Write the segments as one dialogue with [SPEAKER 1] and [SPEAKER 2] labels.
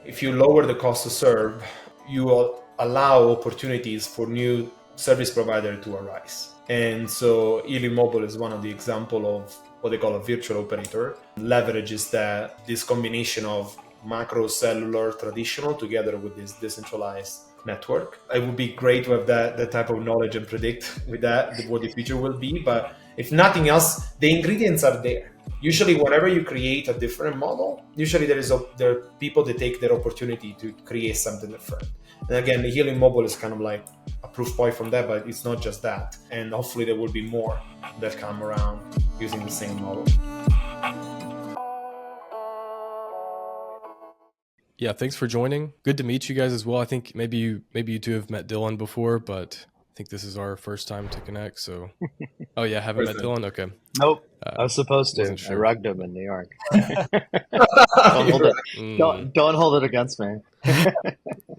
[SPEAKER 1] if you lower the cost to serve, you will allow opportunities for new service provider to arise. And so Helium Mobile is one of the example of what they call a virtual operator, leverages this combination of macro cellular traditional together with this decentralized network. It would be great to have that type of knowledge and predict with that what the future will be. But if nothing else, the ingredients are there. Usually, whenever you create a different model, usually there are people that take their opportunity to create something different. And again, the Helium Mobile is kind of like a proof point from that, but it's not just that. And hopefully there will be more that come around using the same model.
[SPEAKER 2] Yeah, thanks for joining. Good to meet you guys as well. I think maybe you two have met Dylan before, but I think this is our first time to connect. So, oh yeah, haven't met Dylan. Okay.
[SPEAKER 3] Nope. I was supposed to. Sure. I rugged him in New York. Don't hold it against me.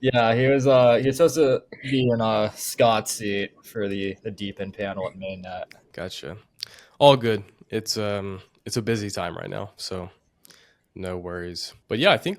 [SPEAKER 4] Yeah, he was supposed to be in Scott's seat for the deep-in panel at Mainnet.
[SPEAKER 2] Gotcha. All good. It's a busy time right now, so no worries. But yeah, I think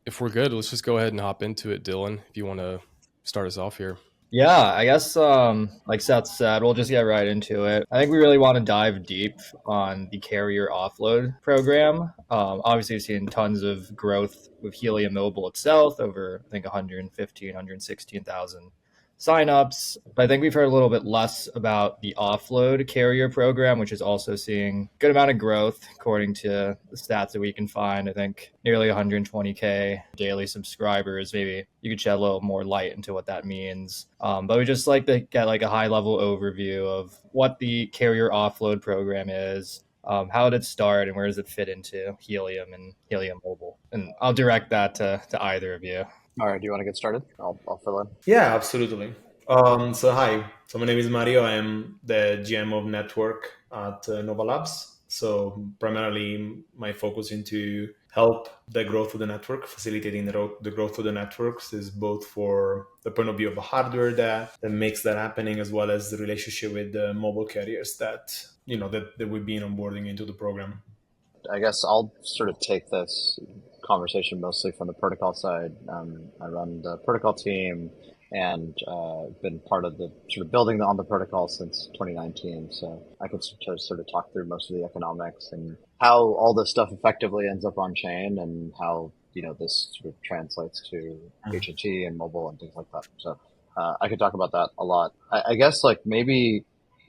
[SPEAKER 2] if we're good, let's just go ahead and hop into it, Dylan, if you want to start us off here.
[SPEAKER 4] Yeah, I guess like Seth said, we'll just get right into it. I think we really want to dive deep on the carrier offload program. Obviously, we've seen tons of growth with Helium Mobile itself, over I think 116,000 signups. But I think we've heard a little bit less about the offload carrier program, which is also seeing a good amount of growth according to the stats that we can find. I think nearly 120K daily subscribers. Maybe you could shed a little more light into what that means. But we just like to get like a high level overview of what the carrier offload program is, how did it start, and where does it fit into Helium and Helium Mobile? And I'll direct that to either of you.
[SPEAKER 3] All right, do you want to get started? I'll fill in.
[SPEAKER 1] Yeah, absolutely. So hi, so my name is Mario. I am the GM of network at Nova Labs. So primarily my focus into help the growth of the network, facilitating the growth of the networks is both for the point of view of the hardware that makes that happening, as well as the relationship with the mobile carriers that we've been onboarding into the program.
[SPEAKER 3] I guess I'll sort of take this conversation mostly from the protocol side. I run the protocol team and been part of the sort of building on the protocol since 2019. So I could sort of talk through most of the economics and how all this stuff effectively ends up on chain and how this sort of translates to HNT and mobile and things like that. So I could talk about that a lot. I guess like maybe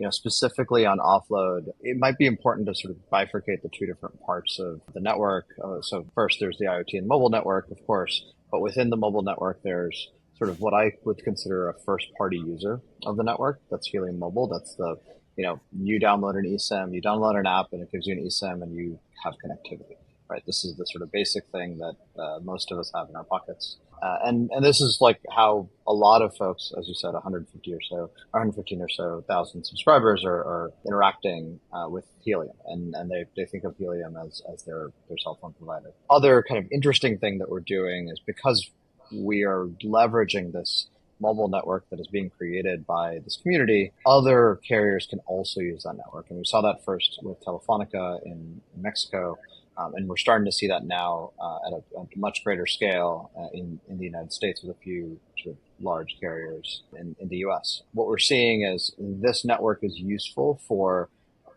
[SPEAKER 3] specifically on offload, it might be important to sort of bifurcate the two different parts of the network. So first, there's the IoT and mobile network, of course, but within the mobile network, there's sort of what I would consider a first-party user of the network. That's Helium Mobile. That's the, you download an eSIM, you download an app, and it gives you an eSIM, and you have connectivity, right? This is the sort of basic thing that most of us have in our pockets. And this is like how a lot of folks, as you said, 115 or so thousand subscribers are interacting with Helium, and they think of Helium as their cell phone provider. Other kind of interesting thing that we're doing is because we are leveraging this mobile network that is being created by this community, other carriers can also use that network. And we saw that first with Telefonica in Mexico. And we're starting to see that now at a much greater scale in the United States with a few sort of large carriers in the US. What we're seeing is this network is useful for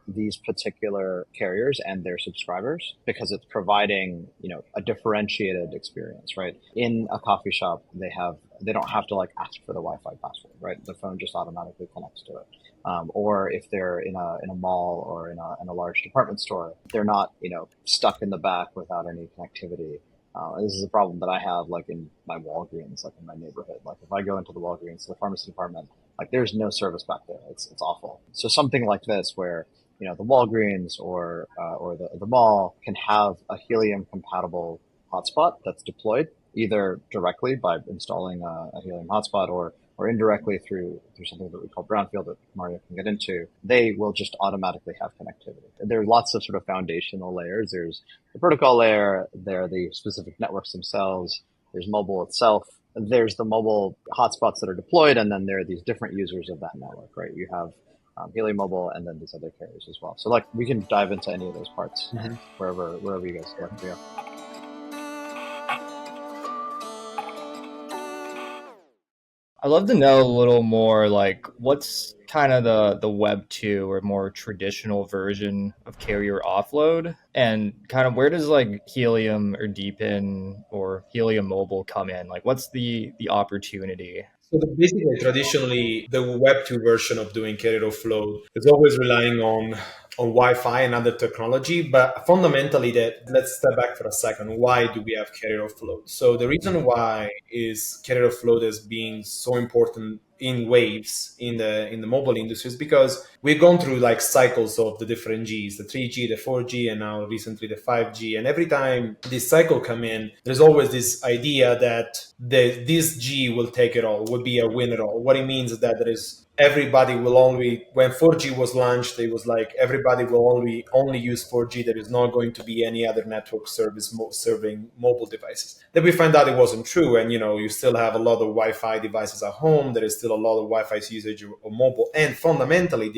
[SPEAKER 3] these particular carriers and their subscribers because it's providing, a differentiated experience, right? In a coffee shop, they don't have to like ask for the Wi-Fi password, right? The phone just automatically connects to it. Or if they're in a mall or in a large department store, they're not, stuck in the back without any connectivity. This is a problem that I have like in my Walgreens, like in my neighborhood. Like if I go into the Walgreens, the pharmacy department, like there's no service back there. It's awful. So something like this where, the Walgreens or the mall can have a Helium compatible hotspot that's deployed either directly by installing a Helium hotspot or indirectly through something that we call brownfield that Mario can get into, they will just automatically have connectivity. There are lots of sort of foundational layers. There's the protocol layer, there are the specific networks themselves, there's mobile itself, there's the mobile hotspots that are deployed, and then there are these different users of that network, right? You have Helium Mobile and then these other carriers as well. So like we can dive into any of those parts wherever you guys like to go.
[SPEAKER 4] I'd love to know a little more, like, what's kind of the Web 2 or more traditional version of carrier offload, and kind of where does like Helium or Deepin or Helium Mobile come in? Like, what's the opportunity?
[SPEAKER 1] So basically, traditionally, the Web2 version of doing carrier offload is always relying on Wi-Fi and other technology. But fundamentally, let's step back for a second. Why do we have carrier offload? So the reason why is carrier offload as being so important in waves in the mobile industry is because we've gone through like cycles of the different Gs, the 3G, the 4G, and now recently the 5G. And every time this cycle come in, there's always this idea that this G will take it all, will be a winner all. What it means is that there is everybody will only, when 4G was launched, it was like everybody will only use 4G. There is not going to be any other network service serving mobile devices. Then we found out it wasn't true, and you still have a lot of Wi-Fi devices at home. There is still a lot of Wi-Fi usage of mobile, and fundamentally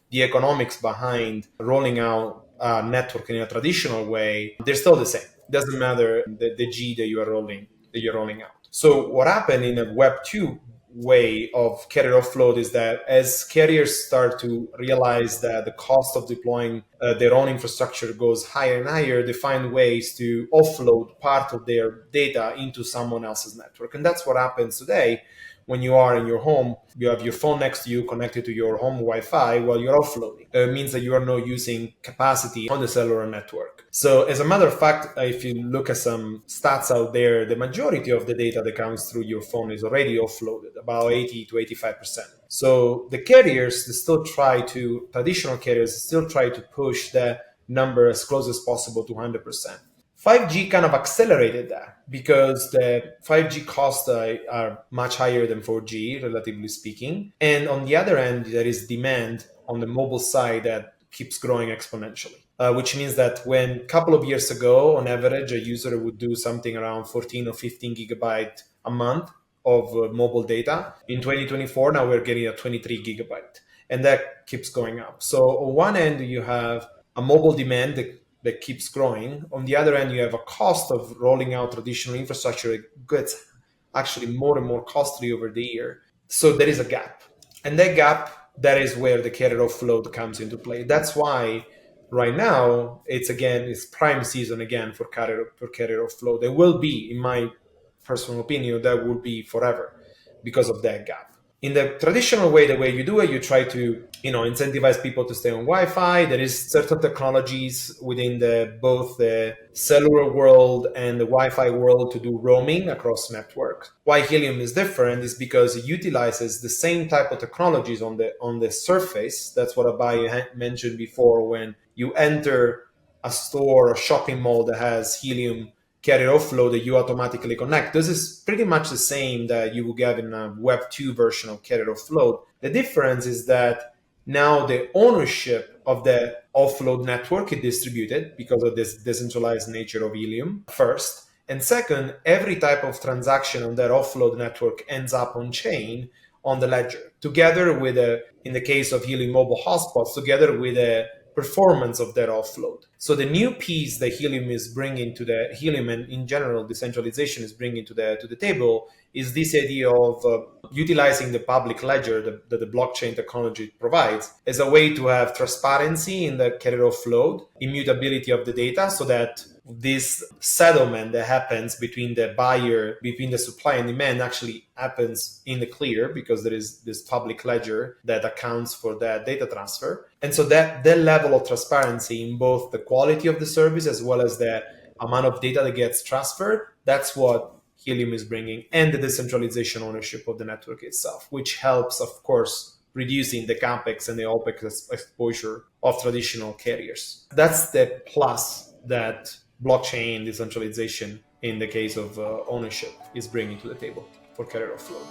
[SPEAKER 1] the economics behind rolling out a network in a traditional way, they're still the same. Doesn't matter the G that you're rolling out. So what happened in a Web 2 way of carrier offload is that as carriers start to realize that the cost of deploying their own infrastructure goes higher and higher, they find ways to offload part of their data into someone else's network. And that's what happens today. When you are in your home, you have your phone next to you connected to your home Wi-Fi while you're offloading. It means that you are not using capacity on the cellular network. So as a matter of fact, if you look at some stats out there, the majority of the data that comes through your phone is already offloaded, about 80 to 85%. So the traditional carriers still try to push the number as close as possible to 100%. 5G kind of accelerated that because the 5G costs are much higher than 4G, relatively speaking. And on the other end, there is demand on the mobile side that keeps growing exponentially, which means that when a couple of years ago, on average, a user would do something around 14 or 15 gigabyte a month of mobile data. In 2024, now we're getting a 23 gigabyte, and that keeps going up. So on one end, you have a mobile demand that keeps growing. On the other end, you have a cost of rolling out traditional infrastructure that gets actually more and more costly over the year. So there is a gap. And that is where the carrier offload comes into play. That's why right now it's prime season again for carrier offload. It will be, in my personal opinion, that will be forever because of that gap. In the traditional way, the way you do it, you try to incentivize people to stay on Wi-Fi. There is certain technologies within both the cellular world and the Wi-Fi world to do roaming across networks. Why Helium is different is because it utilizes the same type of technologies on the surface. That's what Abhay mentioned before. When you enter a store or shopping mall that has Helium carrier offload that you automatically connect. This is pretty much the same that you will get in a Web 2 version of carrier offload. The difference is that now the ownership of the offload network is distributed because of this decentralized nature of Helium, first. And second, every type of transaction on that offload network ends up on chain on the ledger, together with in the case of Helium mobile hotspots, together with a performance of that offload. So the new piece that Helium is bringing to the Helium and in general decentralization is bringing to the table is this idea of utilizing the public ledger that the blockchain technology provides as a way to have transparency in the carrier offload, immutability of the data, so that this settlement that happens between the supply and demand actually happens in the clear because there is this public ledger that accounts for that data transfer. And so that level of transparency in both the quality of the service as well as the amount of data that gets transferred, that's what Helium is bringing, and the decentralization ownership of the network itself, which helps, of course, reducing the capex and the opex exposure of traditional carriers. That's the plus that blockchain decentralization, in the case of ownership, is bringing to the table for carrier offload.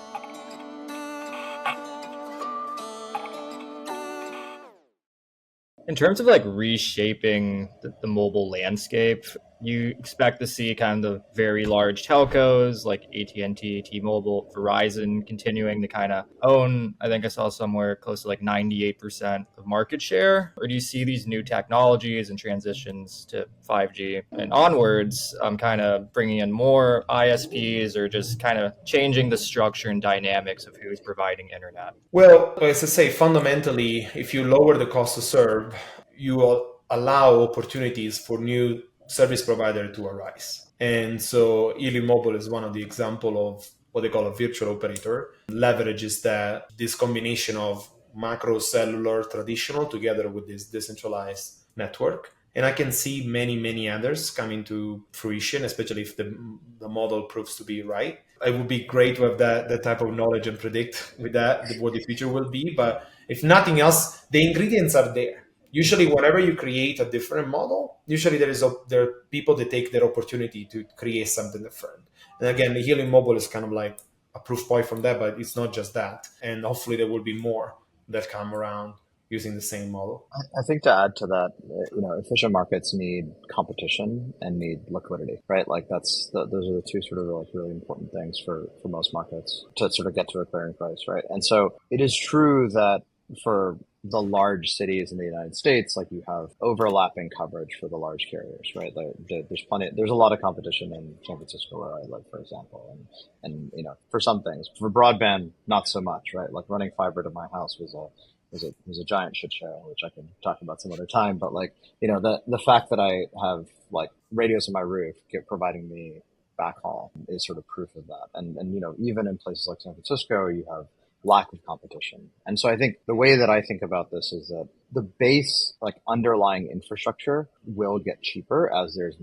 [SPEAKER 4] In terms of like reshaping the mobile landscape, you expect to see kind of the very large telcos like AT&T, T-Mobile, Verizon continuing to kind of own, I think I saw somewhere close to like 98% of market share? Or do you see these new technologies and transitions to 5G and onwards kind of bringing in more ISPs or just kind of changing the structure and dynamics of who's providing internet?
[SPEAKER 1] Well, as I say, fundamentally, if you lower the cost to serve, you will allow opportunities for new service provider to arise. And so Helium Mobile is one of the example of what they call a virtual operator, leverages this combination of macro cellular traditional together with this decentralized network. And I can see many others coming to fruition, especially if the model proves to be right. It would be great to have that type of knowledge and predict with that what the future will be. But if nothing else, the ingredients are there. Usually, whenever you create a different model, usually there are people that take their opportunity to create something different. And again, the Helium Mobile is kind of like a proof point from that, but it's not just that. And hopefully, there will be more that come around using the same model.
[SPEAKER 3] I think to add to that, efficient markets need competition and need liquidity, right? Like those are the two sort of like really important things for most markets to sort of get to a clearing price, right? And so it is true that for the large cities in the United States, like you have overlapping coverage for the large carriers, right? There's a lot of competition in San Francisco where I live, for example, and for some things, for broadband, not so much, right? Like running fiber to my house was a giant shit show, which I can talk about some other time. But the fact that I have like radios on my roof providing me backhaul is sort of proof of that. And even in places like San Francisco, you have lack of competition. And so I think the way that I think about this is that the base, like underlying infrastructure, will get cheaper as there's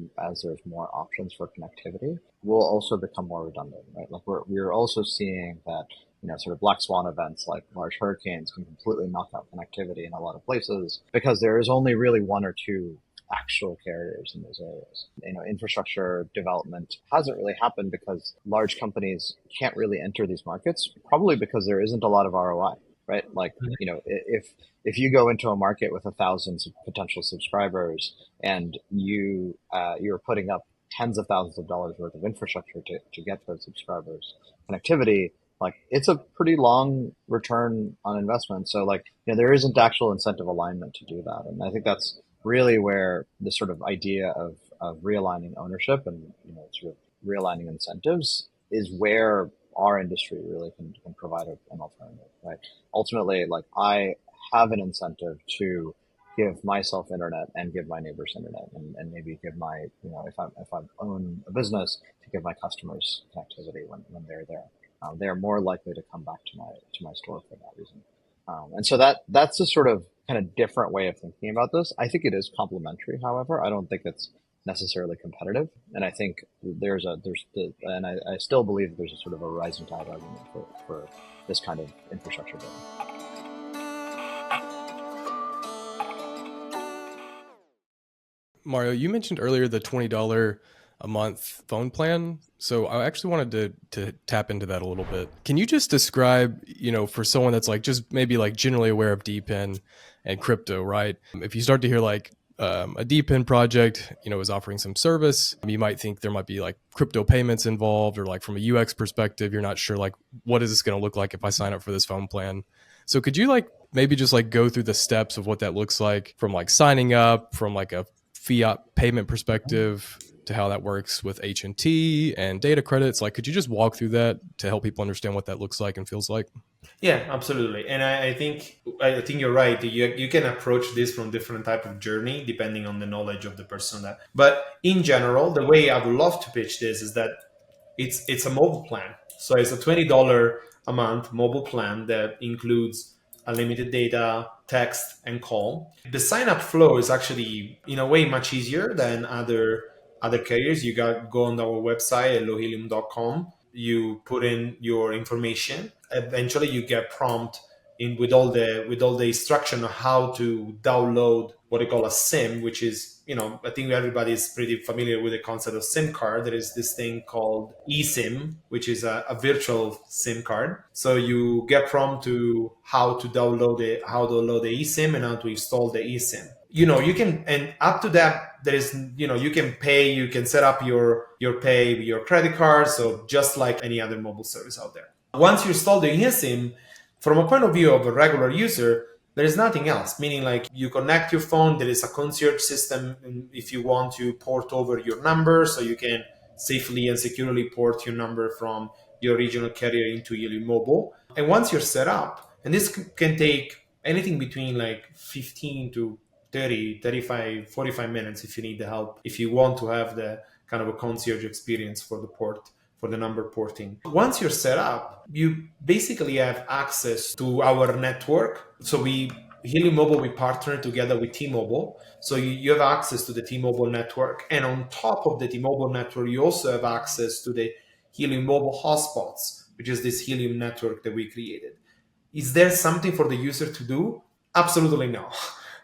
[SPEAKER 3] more options for connectivity. Will also become more redundant, right? Like we're also seeing that sort of black swan events like large hurricanes can completely knock out connectivity in a lot of places because there is only really one or two actual carriers in those areas. Infrastructure development hasn't really happened because large companies can't really enter these markets, probably because there isn't a lot of ROI, right? Like, if you go into a market with 1,000 potential subscribers and you're putting up tens of thousands of dollars worth of infrastructure to get those subscribers connectivity, like it's a pretty long return on investment. So there isn't actual incentive alignment to do that. And I think that's really where the sort of idea of realigning ownership and sort of realigning incentives is where our industry really can provide an alternative, right? Ultimately, like I have an incentive to give myself internet and give my neighbors internet and maybe give my if I own a business, to give my customers connectivity when they're there. They're more likely to come back to my store for that reason. And so that's a sort of kind of different way of thinking about this. I think it is complementary, however. I don't think it's necessarily competitive. And I think I still believe there's a sort of a rising tide argument for this kind of infrastructure building.
[SPEAKER 2] Mario, you mentioned earlier the $20 a month phone plan. So I actually wanted to tap into that a little bit. Can you just describe, for someone that's like just maybe like generally aware of DePIN and crypto, right? If you start to hear like a DePIN project, is offering some service, you might think there might be like crypto payments involved, or like from a UX perspective, you're not sure like what is this going to look like if I sign up for this phone plan. So could you like maybe just like go through the steps of what that looks like from like signing up, from like a fiat payment perspective, to how that works with HNT and data credits? Like, could you just walk through that to help people understand what that looks like and feels like?
[SPEAKER 1] Yeah, absolutely. And I think you're right. You can approach this from different type of journey depending on the knowledge of the person. But in general, the way I would love to pitch this is that it's a mobile plan. So it's a $20 a month mobile plan that includes unlimited data, text, and call. The sign-up flow is actually, in a way, much easier than other carriers. You go on our website, hellohelium.com. You put in your information. Eventually, you get prompt with all the instruction on how to download what they call a SIM, which is, I think everybody is pretty familiar with the concept of SIM card. There is this thing called eSIM, which is a virtual SIM card. So you get prompt to how to download the eSIM and how to install the eSIM. You can, and up to that there is, you can pay, you can set up your pay with your credit card. So just like any other mobile service out there. Once you install the eSIM, from a point of view of a regular user, there is nothing else. Meaning, like, you connect your phone, there is a concierge system if you want to port over your number, so you can safely and securely port your number from your regional carrier into Helium Mobile. And once you're set up, and this can take anything between like 15 to 30, 35, 45 minutes if you need the help, if you want to have the kind of a concierge experience for the port, for the number porting. Once you're set up, you basically have access to our network. So Helium Mobile, we partner together with T-Mobile. So you have access to the T-Mobile network. And on top of the T-Mobile network, you also have access to the Helium Mobile hotspots, which is this Helium network that we created. Is there something for the user to do? Absolutely no.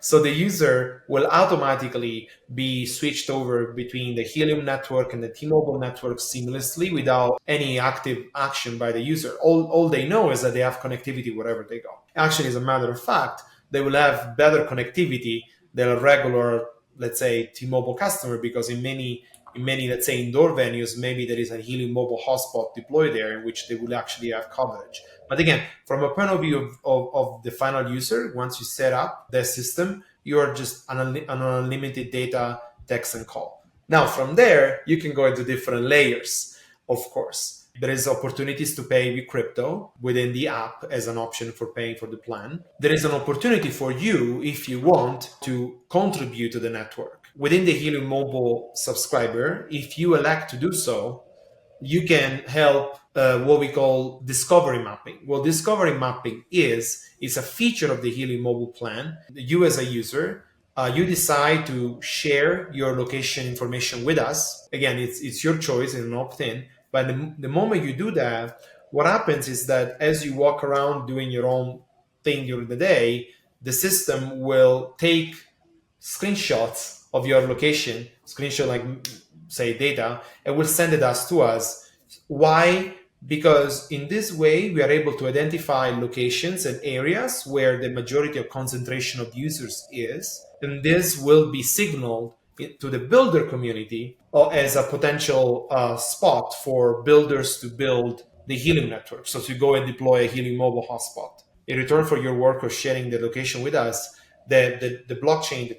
[SPEAKER 1] So the user will automatically be switched over between the Helium network and the T-Mobile network seamlessly without any active action by the user. All they know is that they have connectivity wherever they go. Actually, as a matter of fact, they will have better connectivity than a regular, let's say, T-Mobile customer, because in many, let's say, indoor venues, maybe there is a Helium Mobile hotspot deployed there in which they will actually have coverage. But again, from a point of view of the final user, once you set up the system, you are just on unlimited data, text, and call. Now, from there, you can go into different layers, of course. There is opportunities to pay with crypto within the app as an option for paying for the plan. There is an opportunity for you, if you want, to contribute to the network. Within the Helium Mobile subscriber, if you elect to do so, you can help what we call discovery mapping. Well, discovery mapping is a feature of the Helium Mobile plan. You as a user, you decide to share your location information with us. Again, it's your choice and an opt-in. But the moment you do that, what happens is that as you walk around doing your own thing during the day, the system will take screenshots of your location, screenshot like say data, and will send it to us. Why? Because in this way we are able to identify locations and areas where the majority of concentration of users is, and this will be signaled to the builder community as a potential spot for builders to build the Helium network. So to go and deploy a Helium mobile hotspot. In return for your work or sharing the location with us, the blockchain,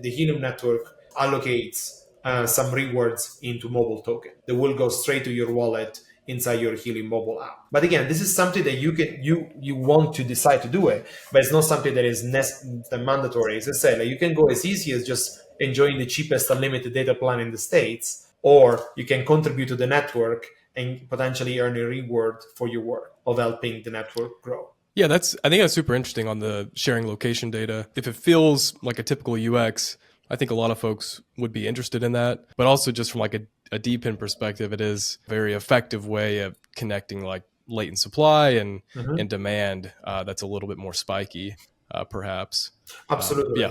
[SPEAKER 1] the Helium network allocates some rewards into mobile token that will go straight to your wallet inside your Helium mobile app. But again, this is something that you want to decide to do it, but it's not something that is mandatory. As I said, like, you can go as easy as just enjoying the cheapest unlimited data plan in the States, or you can contribute to the network and potentially earn a reward for your work of helping the network grow.
[SPEAKER 2] Yeah, I think that's super interesting on the sharing location data. If it feels like a typical UX, I think a lot of folks would be interested in that. But also just from like a deep in perspective, it is a very effective way of connecting like latent supply and demand that's a little bit more spiky, perhaps.
[SPEAKER 1] Absolutely.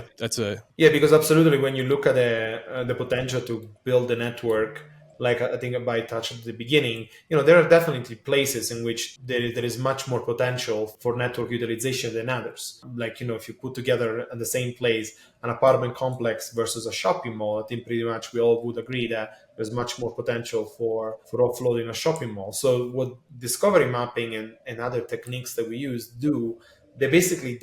[SPEAKER 2] Yeah,
[SPEAKER 1] because absolutely, when you look at the potential to build a network, like I think Abhay touched at the beginning, there are definitely places in which there is much more potential for network utilization than others. Like, if you put together in the same place an apartment complex versus a shopping mall, I think pretty much we all would agree that there's much more potential for offloading a shopping mall. So what discovery mapping and other techniques that we use do, they basically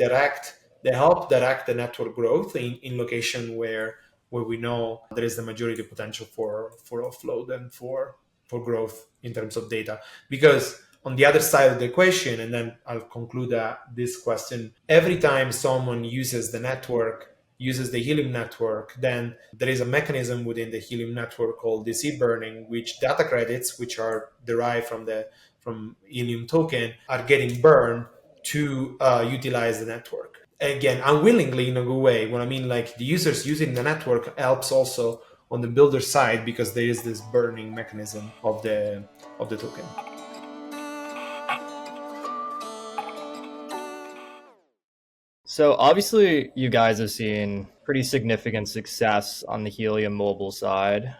[SPEAKER 1] help direct the network growth in location where we know there is the majority potential for offload and for growth in terms of data. Because on the other side of the equation, and then I'll conclude this question, every time someone uses the Helium network, then there is a mechanism within the Helium network called the seed burning, which data credits, which are derived from Helium token, are getting burned to utilize the network. Again, unwillingly in a good way. What I mean, like, the users using the network helps also on the builder side, because there is this burning mechanism of the token.
[SPEAKER 4] So obviously you guys have seen pretty significant success on the Helium mobile side.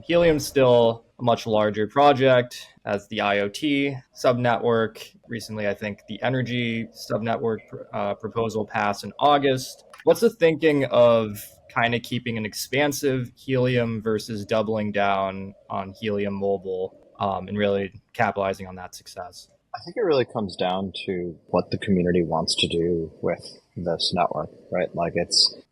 [SPEAKER 4] Helium's still a much larger project as the IoT subnetwork. Recently, I think the energy subnetwork proposal passed in August. What's the thinking of kind of keeping an expansive Helium versus doubling down on Helium Mobile, and really capitalizing on that success?
[SPEAKER 3] I think it really comes down to what the community wants to do with this network, right? Like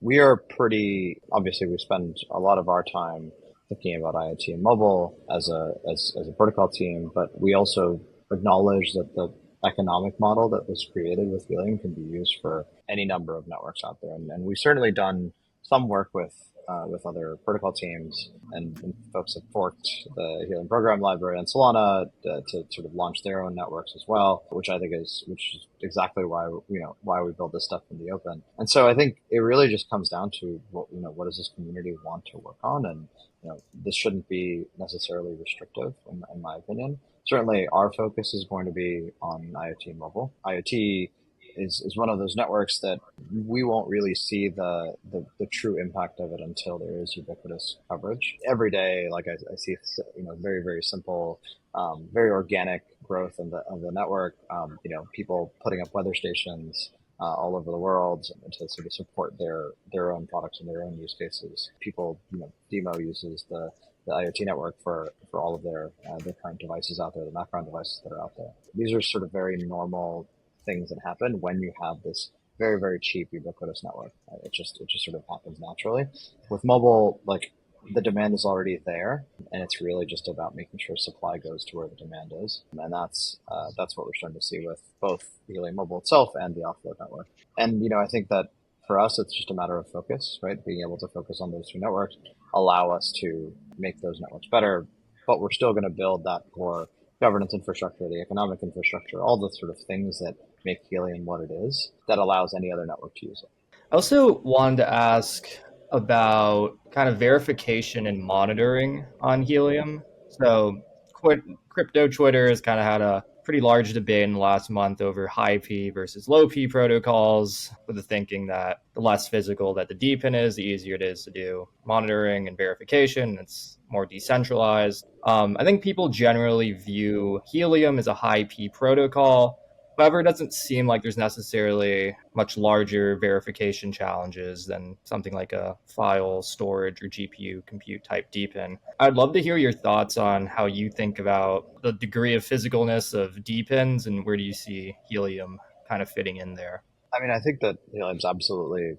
[SPEAKER 3] we are pretty, obviously we spend a lot of our time thinking about IoT and mobile as a protocol team, but we also acknowledge that the economic model that was created with Helium can be used for any number of networks out there. And we've certainly done some work with other protocol teams, and folks have forked the Helium program library on Solana to sort of launch their own networks as well, which is exactly why we build this stuff in the open. And so I think it really just comes down to what does this community want to work on, and this shouldn't be necessarily restrictive in my opinion. Certainly, our focus is going to be on IoT and mobile. IoT is one of those networks that we won't really see the true impact of it until there is ubiquitous coverage. Every day, like I see, very, very simple, very organic growth of the network. People putting up weather stations all over the world to sort of support their own products and their own use cases. People, Demo uses the IoT network for all of their current devices out there, the background devices that are out there. These are sort of very normal things that happen when you have this very, very cheap ubiquitous network. It just sort of happens naturally. With mobile, like the demand is already there, and it's really just about making sure supply goes to where the demand is. And that's what we're starting to see with both Helium Mobile itself and the Offload network. And, I think that for us, it's just a matter of focus, right? Being able to focus on those two networks allow us to make those networks better, but we're still going to build that core governance infrastructure, the economic infrastructure, all the sort of things that make Helium what it is, that allows any other network to use it.
[SPEAKER 4] I also wanted to ask about kind of verification and monitoring on Helium. So crypto Twitter has kind of had a pretty large debate in the last month over high P versus low P protocols, with the thinking that the less physical that the DPIN is, the easier it is to do monitoring and verification. It's more decentralized. I think people generally view Helium as a high P protocol. However, it doesn't seem like there's necessarily much larger verification challenges than something like a file storage or GPU compute type DPIN. I'd love to hear your thoughts on how you think about the degree of physicalness of DPINs, and where do you see Helium kind of fitting in there?
[SPEAKER 3] I mean, I think that Helium's absolutely,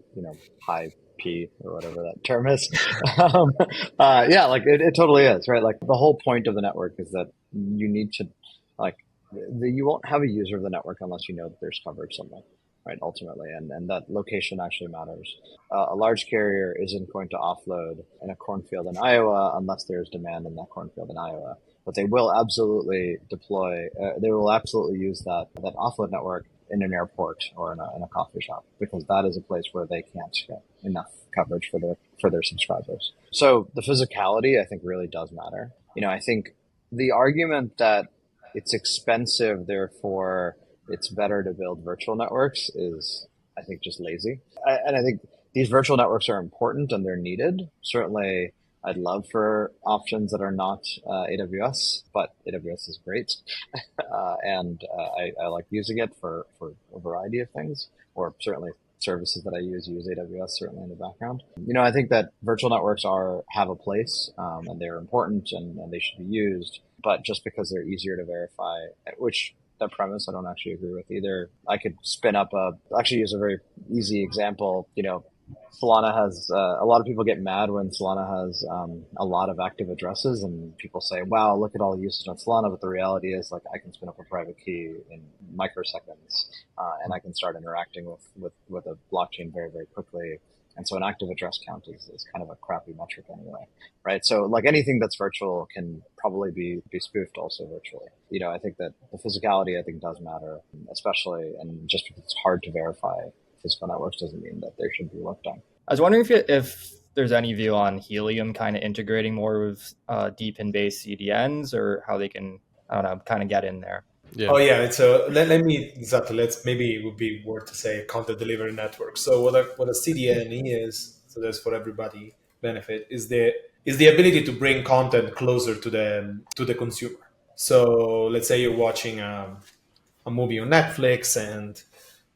[SPEAKER 3] high P or whatever that term is. It totally is, right? Like the whole point of the network is that you need to, you won't have a user of the network unless you know that there's coverage somewhere, right? Ultimately, and that location actually matters. A large carrier isn't going to offload in a cornfield in Iowa unless there's demand in that cornfield in Iowa. But they will absolutely deploy. They will absolutely use that offload network in an airport or in a coffee shop, because that is a place where they can't get enough coverage for their subscribers. So the physicality, I think, really does matter. I think the argument that it's expensive, therefore it's better to build virtual networks is, I think, just lazy. And I think these virtual networks are important and they're needed. Certainly, I'd love for options that are not AWS, but AWS is great. I like using it for a variety of things, or certainly services that I use AWS certainly in the background. I think that virtual networks have a place, and they're important and they should be used. But just because they're easier to verify, which that premise I don't actually agree with either. I could spin up actually use a very easy example. Solana has, a lot of people get mad when Solana has a lot of active addresses, and people say, wow, look at all the usage on Solana. But the reality is, I can spin up a private key in microseconds, and I can start interacting with a blockchain very, very quickly. And so an active address count is kind of a crappy metric anyway, right? So anything that's virtual can probably be spoofed also virtually. I think that the physicality, I think, does matter, especially, and just because it's hard to verify physical networks doesn't mean that there should be work done.
[SPEAKER 4] I was wondering if there's any view on Helium kind of integrating more with DPIN-based CDNs, or how they can, I don't know, kind of get in there.
[SPEAKER 1] Yeah. Oh yeah. So maybe it would be worth to say content delivery network. So what a CDN is, so that's for everybody benefit, is the ability to bring content closer to the consumer. So let's say you're watching a movie on Netflix and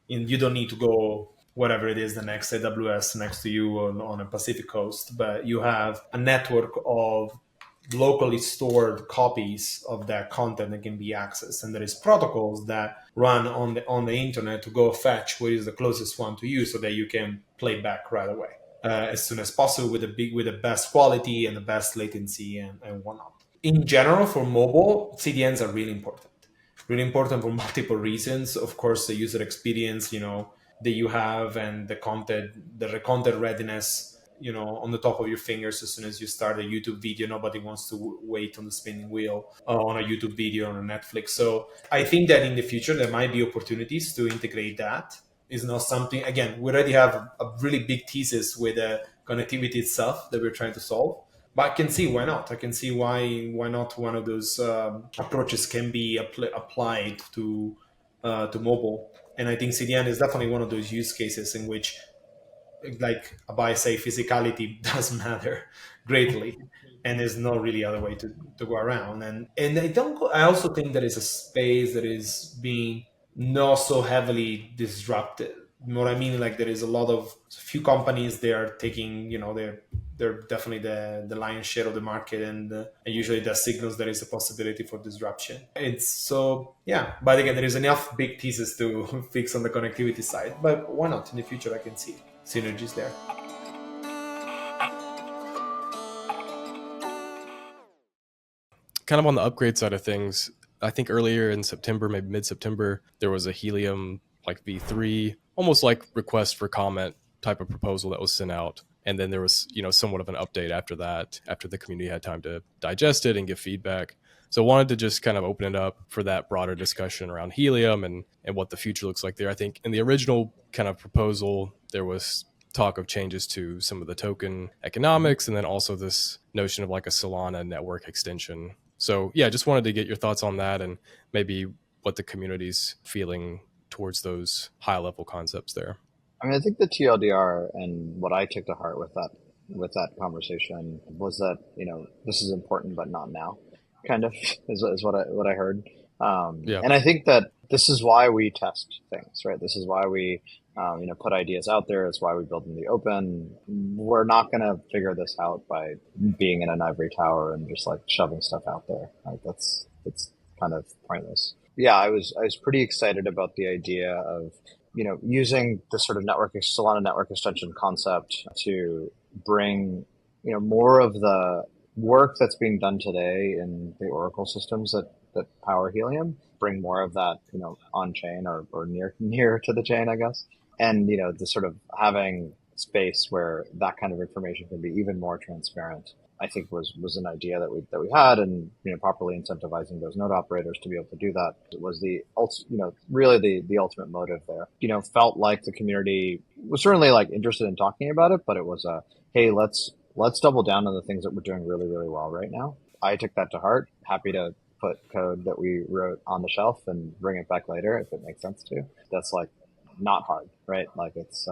[SPEAKER 1] you don't need to go whatever it is, the next AWS next to you on a Pacific coast, but you have a network of locally stored copies of that content that can be accessed, and there is protocols that run on the internet to go fetch what is the closest one to you so that you can play back right away as soon as possible with the best quality and the best latency and whatnot. In general, for mobile, CDNs are really important for multiple reasons. Of course, the user experience, that you have, and the content readiness, on the top of your fingers as soon as you start a YouTube video. Nobody wants to wait on the spinning wheel on a YouTube video on a Netflix. So I think that in the future there might be opportunities to integrate that. It's not something, again, we already have a really big thesis with the connectivity itself that we're trying to solve. But I can see why not. I can see why not one of those approaches can be applied to mobile. And I think CDN is definitely one of those use cases in which, like Abhay say, physicality does matter greatly, and there's no really other way to go around. And I also think there is a space that is being not so heavily disrupted. You know what I mean? Like there is a few companies, they are taking, they're definitely the lion's share of the market, and usually that signals there is a possibility for disruption. It's so, yeah. But again, there is enough big pieces to fix on the connectivity side. But why not? In the future, I can see synergies there.
[SPEAKER 2] Kind of on the upgrade side of things, I think earlier in September, maybe mid-September, there was a Helium like V3, almost like request for comment type of proposal that was sent out. And then there was, somewhat of an update after that, after the community had time to digest it and give feedback. So I wanted to just kind of open it up for that broader discussion around Helium and what the future looks like there. I think in the original kind of proposal, there was talk of changes to some of the token economics, and then also this notion of like a Solana network extension. So yeah, just wanted to get your thoughts on that and maybe what the community's feeling towards those high level concepts there.
[SPEAKER 3] I mean, I think the TLDR and what I took to heart with that conversation was that, this is important, but not now, kind of is what I heard. Yeah. And I think that this is why we test things, right? This is why we, put ideas out there. It's why we build in the open. We're not going to figure this out by being in an ivory tower and just like shoving stuff out there. Like it's kind of pointless. Yeah, I was pretty excited about the idea of, using this sort of Solana network extension concept to bring, more of the work that's being done today in the Oracle systems that power Helium, bring more of that, on chain or near to the chain, I guess. And, the sort of having space where that kind of information can be even more transparent, I think was an idea that we had, and properly incentivizing those node operators to be able to do that was really the ultimate motive there. Felt like the community was certainly like interested in talking about it, but it was hey, let's double down on the things that we're doing really, really well right now. I took that to heart. Happy to put code that we wrote on the shelf and bring it back later if it makes sense to. That's like not hard, right? Like it's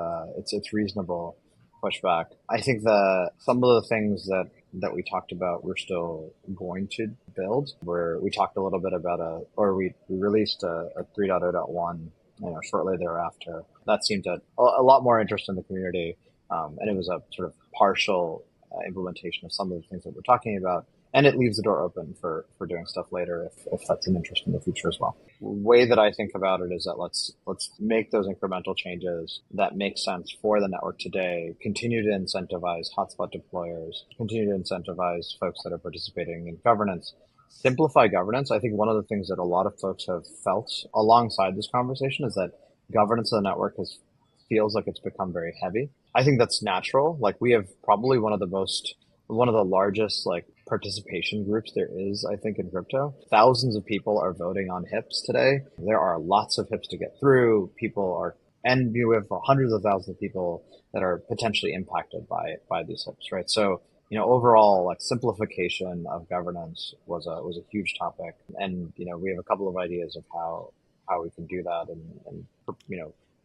[SPEAKER 3] reasonable pushback. I think some of the things that we talked about, we're still going to build. Where we talked a little bit about we released a 3.0.1, shortly thereafter. That seemed to a lot more interest in the community, and it was a sort of partial implementation of some of the things that we're talking about. And it leaves the door open for doing stuff later if that's an interest in the future as well. The way that I think about it is that let's make those incremental changes that make sense for the network today, continue to incentivize hotspot deployers, continue to incentivize folks that are participating in governance, simplify governance. I think one of the things that a lot of folks have felt alongside this conversation is that governance of the network feels like it's become very heavy. I think that's natural. Like we have probably one of the largest like participation groups there is, I think, in crypto. Thousands of people are voting on HIPs today. There are lots of HIPs to get through. And you have hundreds of thousands of people that are potentially impacted by these HIPs, right? So, overall, like simplification of governance was a huge topic. And, we have a couple of ideas of how we can do that and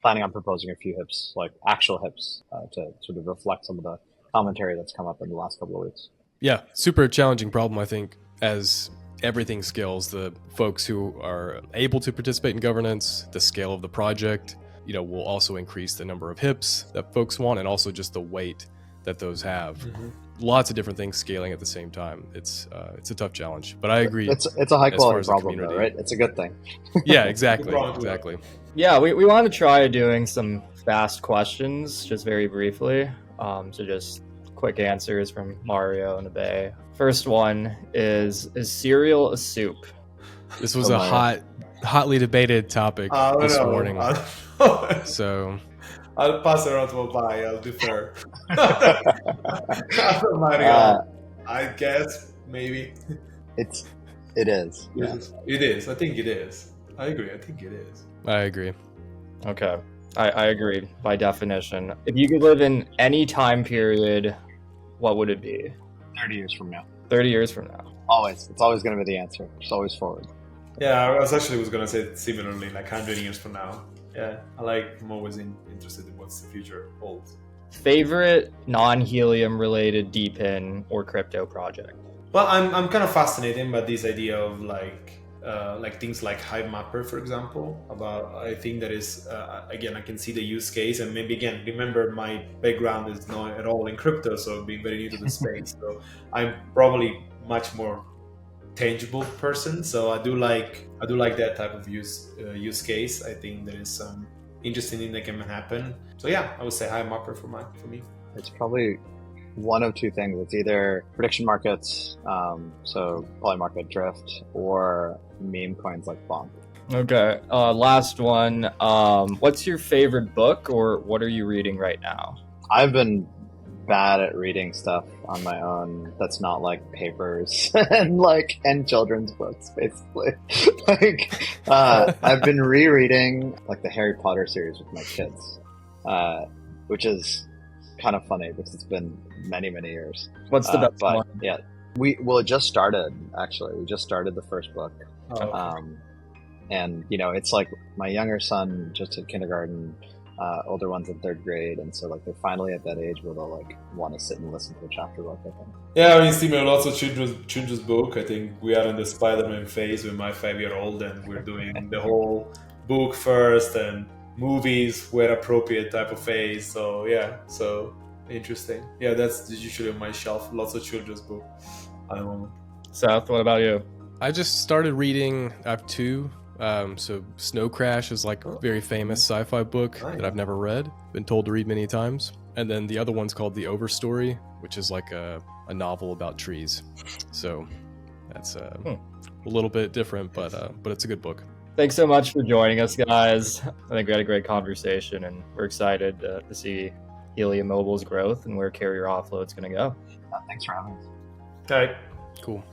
[SPEAKER 3] planning on proposing a few HIPs, like actual HIPs, to sort of reflect some of the commentary that's come up in the last couple of weeks.
[SPEAKER 2] Yeah, super challenging problem, I think, as everything scales. The folks who are able to participate in governance, the scale of the project, will also increase the number of hips that folks want, and also just the weight that those have. Lots of different things scaling at the same time. It's a tough challenge, but I agree.
[SPEAKER 3] It's a high quality
[SPEAKER 2] as a
[SPEAKER 3] problem, though,
[SPEAKER 2] community.
[SPEAKER 3] right? It's a good thing.
[SPEAKER 2] Yeah, exactly.
[SPEAKER 4] Yeah, we want to try doing some fast questions, just very briefly. So just quick answers from Mario and Abhay. First one is cereal a soup?
[SPEAKER 2] This was a hotly debated topic this morning. So
[SPEAKER 1] I'll pass it on to Abhay. I'll defer. I guess maybe
[SPEAKER 3] it is. Yeah.
[SPEAKER 1] It is. I think it is. I agree. I think it is.
[SPEAKER 2] I agree.
[SPEAKER 4] Okay, I agree by definition. If you could live in any time period, what would it be?
[SPEAKER 3] 30 years from now.
[SPEAKER 4] 30 years from now.
[SPEAKER 3] Always. It's always going to be the answer. It's always forward.
[SPEAKER 1] Yeah, I was going to say similarly, like 100 years from now. Yeah, I'm always interested in what's the future holds.
[SPEAKER 4] Favorite non-helium related DPIN or crypto project?
[SPEAKER 1] Well, I'm kind of fascinated by this idea of like things like Hive Mapper, for example. I think that is again, I can see the use case, and maybe again, remember my background is not at all in crypto, so being very new to the space. So I'm probably much more tangible person. So I do like that type of use case. I think there is some interesting thing that can happen. So yeah, I would say Hive Mapper for me.
[SPEAKER 3] It's probably one of two things. It's either prediction markets, so polymarket drift, or meme coins like Bonk.
[SPEAKER 4] Okay, last one. What's your favorite book, or what are you reading right now?
[SPEAKER 3] I've been bad at reading stuff on my own that's not like papers and children's books, basically. I've been rereading like the Harry Potter series with my kids, which is kind of funny because it's been many years.
[SPEAKER 4] What's the best one?
[SPEAKER 3] Yeah, it just started, actually. We just started the first book. And it's like my younger son just hit kindergarten, older one's in third grade, and so like they're finally at that age where they'll like want to sit and listen to a chapter book, I think.
[SPEAKER 1] Yeah, I mean, similar, lots of children's book. I think we are in the Spider-Man phase with my 5-year-old, and we're doing the whole book first and movies where appropriate type of phase. So yeah, so interesting. Yeah, that's usually on my shelf. Lots of children's book at the moment.
[SPEAKER 4] Seth, what about you?
[SPEAKER 2] I just started reading. I have two. So Snow Crash is like a very famous sci-fi book that I've never read, been told to read many times. And then the other one's called The Overstory, which is like a novel about trees. So that's a little bit different, but it's a good book.
[SPEAKER 4] Thanks so much for joining us, guys. I think we had a great conversation, and we're excited to see Helium Mobile's growth and where carrier offload is going to go.
[SPEAKER 3] Thanks for having us.
[SPEAKER 1] All right.
[SPEAKER 2] Cool.